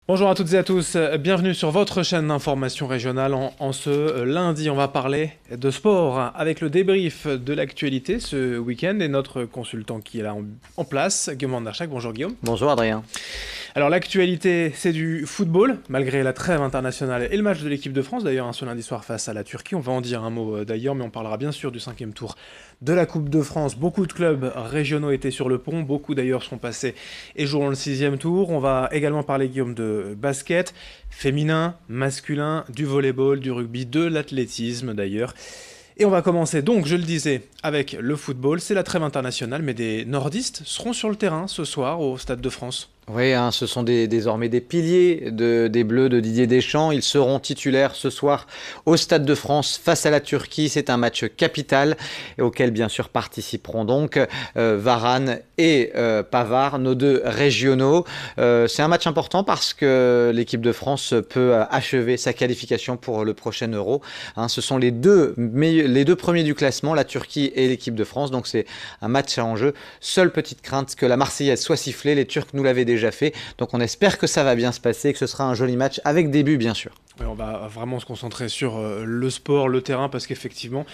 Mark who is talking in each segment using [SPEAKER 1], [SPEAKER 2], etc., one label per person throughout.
[SPEAKER 1] Bonjour à toutes et à tous, bienvenue sur votre chaîne d'information régionale. En ce lundi, on va parler de sport avec le débrief de l'actualité ce week-end et notre consultant qui est là en place, Guillaume Vanderschak. Bonjour Guillaume.
[SPEAKER 2] Bonjour Adrien.
[SPEAKER 1] Alors l'actualité, c'est du football, malgré la trêve internationale et le match de l'équipe de France, d'ailleurs ce lundi soir face à la Turquie. On va en dire un mot d'ailleurs, mais on parlera bien sûr du 5e tour de la Coupe de France. Beaucoup de clubs régionaux étaient sur le pont, beaucoup d'ailleurs sont passés et joueront le 6e tour. On va également parler, Guillaume, de basket, féminin, masculin, du volleyball, du rugby, de l'athlétisme d'ailleurs. Et on va commencer donc, je le disais, avec le football. C'est la trêve internationale, mais des nordistes seront sur le terrain ce soir au Stade de France.
[SPEAKER 2] Oui, ce sont désormais des piliers des Bleus de Didier Deschamps. Ils seront titulaires ce soir au Stade de France face à la Turquie. C'est un match capital auquel bien sûr participeront donc Varane et Pavard, nos deux régionaux. C'est un match important parce que l'équipe de France peut achever sa qualification pour le prochain Euro. Ce sont les deux premiers du classement, la Turquie et l'équipe de France. Donc c'est un match à enjeu. Seule petite crainte que la Marseillaise soit sifflée. Les Turcs nous l'avaient déjà fait, donc on espère que ça va bien se passer et que ce sera un joli match avec des buts bien sûr.
[SPEAKER 1] Oui, on va vraiment se concentrer sur le sport, le terrain, parce qu'effectivement,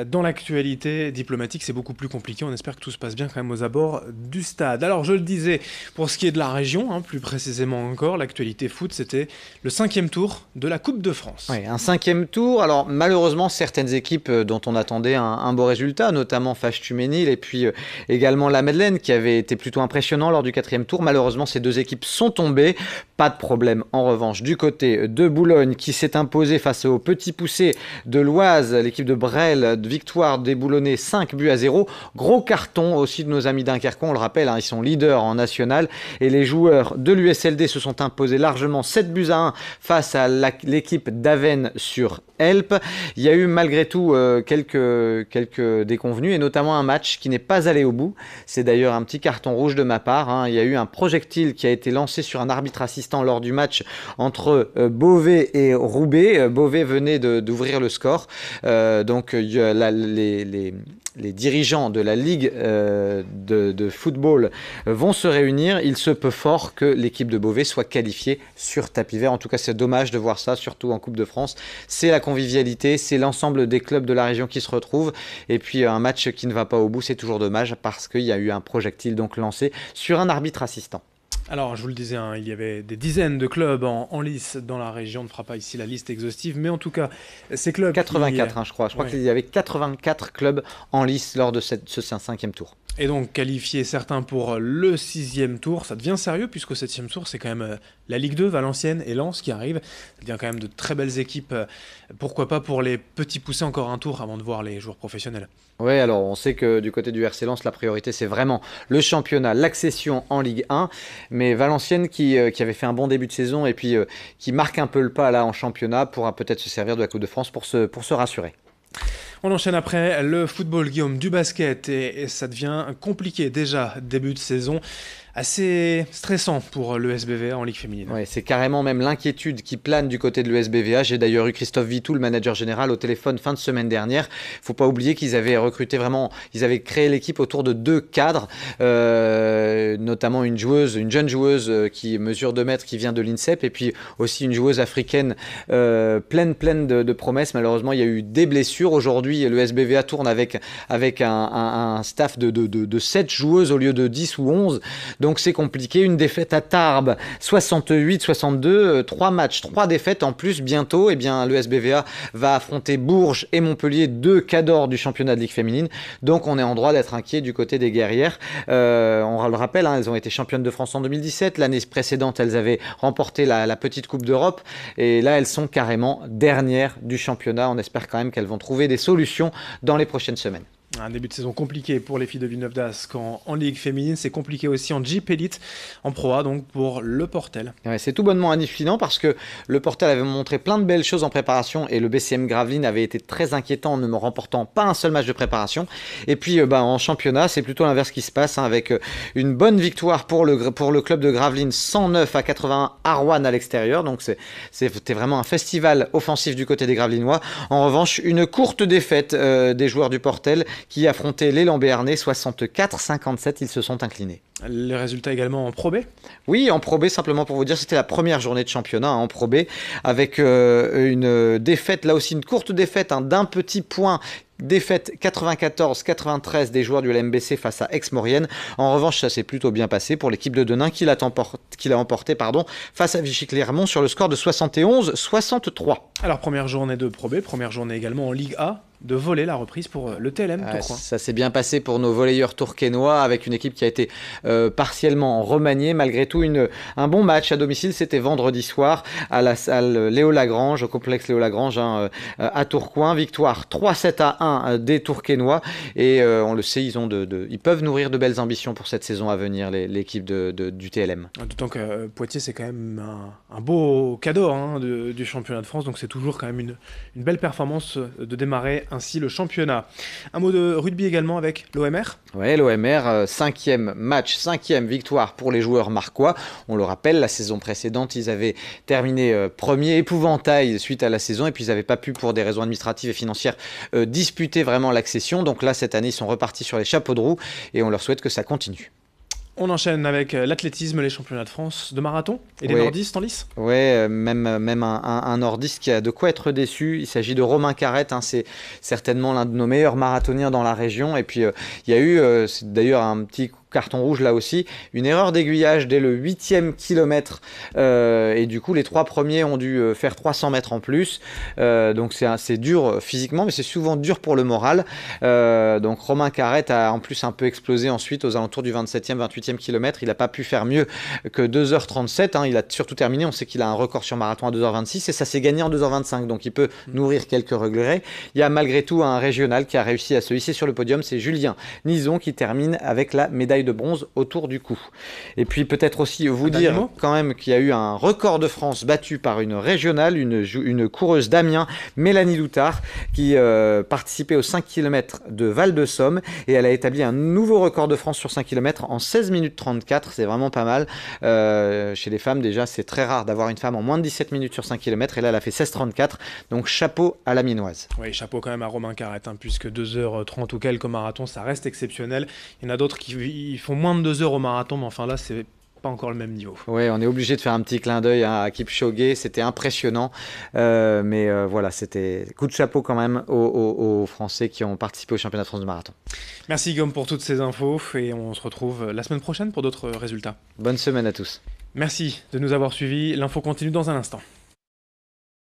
[SPEAKER 1] dans l'actualité diplomatique, c'est beaucoup plus compliqué. On espère que tout se passe bien quand même aux abords du stade. Alors, je le disais, pour ce qui est de la région, plus précisément encore, l'actualité foot, c'était le 5e tour de la Coupe de France.
[SPEAKER 2] Oui, un 5e tour. Alors, malheureusement, certaines équipes dont on attendait un beau résultat, notamment Fache-Tuménil et puis également la Madeleine, qui avait été plutôt impressionnant lors du 4e tour. Malheureusement, ces deux équipes sont tombées. Pas de problème, en revanche, du côté de Boulogne, qui s'est imposé face aux petits poussés de l'Oise, l'équipe de Bresle, victoire des Boulonnais 5-0. Gros carton aussi de nos amis d'Inkercon, on le rappelle, ils sont leaders en national. Et les joueurs de l'USLD se sont imposés largement 7-1 face à l'équipe d'Avennes sur Helpe. Il y a eu malgré tout quelques déconvenues et notamment un match qui n'est pas allé au bout. C'est d'ailleurs un petit carton rouge de ma part. Il y a eu un projectile qui a été lancé sur un arbitre assistant lors du match entre Beauvais et Roubaix. Beauvais venait d'ouvrir le score. Donc les dirigeants de la Ligue de football vont se réunir. Il se peut fort que l'équipe de Beauvais soit qualifiée sur tapis vert. En tout cas, c'est dommage de voir ça, surtout en Coupe de France. C'est la convivialité, c'est l'ensemble des clubs de la région qui se retrouvent. Et puis un match qui ne va pas au bout, c'est toujours dommage parce qu'il y a eu un projectile donc lancé sur un arbitre assistant.
[SPEAKER 1] Alors, je vous le disais, il y avait des dizaines de clubs en lice dans la région. On ne fera pas ici la liste exhaustive, mais en tout cas, ces clubs...
[SPEAKER 2] 84, je crois. Je crois qu'il y avait 84 clubs en lice lors de ce 5e tour.
[SPEAKER 1] Et donc, qualifier certains pour le 6e tour, ça devient sérieux, puisqu'au 7e tour, c'est quand même la Ligue 2, Valenciennes et Lens qui arrivent. Ça devient quand même de très belles équipes. Pourquoi pas pour les petits pousser encore un tour avant de voir les joueurs professionnels.
[SPEAKER 2] Oui, alors on sait que du côté du RC Lens, la priorité c'est vraiment le championnat, l'accession en Ligue 1. Mais Valenciennes qui avait fait un bon début de saison et puis qui marque un peu le pas là en championnat pourra peut-être se servir de la Coupe de France pour se rassurer.
[SPEAKER 1] On enchaîne après le football, Guillaume, du basket et ça devient compliqué déjà, début de saison. Assez stressant pour l'ESBVA en Ligue féminine.
[SPEAKER 2] Oui, c'est carrément même l'inquiétude qui plane du côté de l'ESBVA. J'ai d'ailleurs eu Christophe Vitou, le manager général, au téléphone fin de semaine dernière. Il ne faut pas oublier qu'ils avaient recruté vraiment, ils avaient créé l'équipe autour de 2 cadres, notamment une jeune joueuse qui mesure 2 mètres, qui vient de l'INSEP, et puis aussi une joueuse africaine pleine de promesses. Malheureusement, il y a eu des blessures. Aujourd'hui, l'ESBVA tourne avec un staff de 7 joueuses au lieu de 10 ou 11. Donc c'est compliqué, une défaite à Tarbes, 68-62, 3 matchs, 3 défaites en plus bientôt. Eh bien, le SBVA va affronter Bourges et Montpellier, 2 cadors du championnat de Ligue féminine. Donc on est en droit d'être inquiet du côté des guerrières. On le rappelle, elles ont été championnes de France en 2017. L'année précédente, elles avaient remporté la petite Coupe d'Europe. Et là, elles sont carrément dernières du championnat. On espère quand même qu'elles vont trouver des solutions dans les prochaines semaines.
[SPEAKER 1] Un début de saison compliqué pour les filles de Villeneuve d'Ascq en Ligue féminine. C'est compliqué aussi en Jeep Elite, en Pro A, donc pour le Portel.
[SPEAKER 2] Ouais, c'est tout bonnement indifférent parce que le Portel avait montré plein de belles choses en préparation et le BCM Gravelines avait été très inquiétant en ne remportant pas un seul match de préparation. Et puis en championnat, c'est plutôt l'inverse qui se passe avec une bonne victoire pour le club de Gravelines, 109-81 à Rouen à l'extérieur. Donc c'était vraiment un festival offensif du côté des Gravelinois. En revanche, une courte défaite des joueurs du Portel qui affrontaient les Lambéarnais, 64-57, ils se sont inclinés.
[SPEAKER 1] Les résultats également en Pro B?
[SPEAKER 2] Oui, en Pro B, simplement pour vous dire, c'était la première journée de championnat en Pro B, avec une défaite, là aussi une courte défaite d'un petit point. Défaite 94-93 des joueurs du LMBC face à Aix-Maurienne. En revanche, ça s'est plutôt bien passé pour l'équipe de Denain qui l'a emporté face à Vichy-Clermont sur le score de 71-63.
[SPEAKER 1] Alors première journée de Pro B, première journée également en Ligue A de volley, la reprise pour le TLM Tourcoing.
[SPEAKER 2] Ça s'est bien passé pour nos volleyeurs tourquenois avec une équipe qui a été partiellement remaniée. Malgré tout, un bon match à domicile. C'était vendredi soir à la salle Léo Lagrange, au complexe Léo Lagrange à Tourcoing. Victoire 3-7-1 des Tourquenois. Et on le sait, ils peuvent nourrir de belles ambitions pour cette saison à venir, l'équipe du TLM.
[SPEAKER 1] D'autant que Poitiers, c'est quand même un beau cadeau du championnat de France. Donc c'est toujours quand même une belle performance de démarrer ainsi le championnat. Un mot de rugby également avec l'OMR.
[SPEAKER 2] Oui, l'OMR, 5e match, 5e victoire pour les joueurs marquois. On le rappelle, la saison précédente, ils avaient terminé premier épouvantail suite à la saison et puis ils n'avaient pas pu, pour des raisons administratives et financières, disputer vraiment l'accession. Donc là, cette année, ils sont repartis sur les chapeaux de roue et on leur souhaite que ça continue.
[SPEAKER 1] On enchaîne avec l'athlétisme, les championnats de France de marathon et les nordistes en lice.
[SPEAKER 2] Oui, même un nordiste qui a de quoi être déçu. Il s'agit de Romain Carrette, c'est certainement l'un de nos meilleurs marathoniens dans la région. Et puis il y a eu, c'est d'ailleurs un petit carton rouge là aussi, une erreur d'aiguillage dès le 8e kilomètre et du coup les 3 premiers ont dû faire 300 mètres en plus, donc c'est dur physiquement mais c'est souvent dur pour le moral, donc Romain Carrette a en plus un peu explosé ensuite aux alentours du 27e 28e kilomètre. Il n'a pas pu faire mieux que 2h37, il a surtout terminé, on sait qu'il a un record sur marathon à 2h26 et ça s'est gagné en 2h25, donc il peut nourrir quelques regrets. Il y a malgré tout un régional qui a réussi à se hisser sur le podium, c'est Julien Nison qui termine avec la médaille de bronze autour du cou. Et puis peut-être aussi vous dire quand même qu'il y a eu un record de France battu par une régionale, une coureuse d'Amiens, Mélanie Loutard, qui participait aux 5 km de Val-de-Somme et elle a établi un nouveau record de France sur 5 km en 16 minutes 34, c'est vraiment pas mal. Chez les femmes déjà, c'est très rare d'avoir une femme en moins de 17 minutes sur 5 km et là elle a fait 16,34, donc chapeau à la Minoise.
[SPEAKER 1] Oui, chapeau quand même à Romain Carrette, puisque 2h30 ou quelques marathons, ça reste exceptionnel. Il y en a d'autres qui font moins de 2 heures au marathon, mais enfin là, c'est pas encore le même niveau.
[SPEAKER 2] Oui, on est obligé de faire un petit clin d'œil à Kipchoge, c'était impressionnant, mais voilà, c'était coup de chapeau quand même aux Français qui ont participé au championnat de France de marathon.
[SPEAKER 1] Merci Guillaume pour toutes ces infos et on se retrouve la semaine prochaine pour d'autres résultats.
[SPEAKER 2] Bonne semaine à tous.
[SPEAKER 1] Merci de nous avoir suivis, l'info continue dans un instant.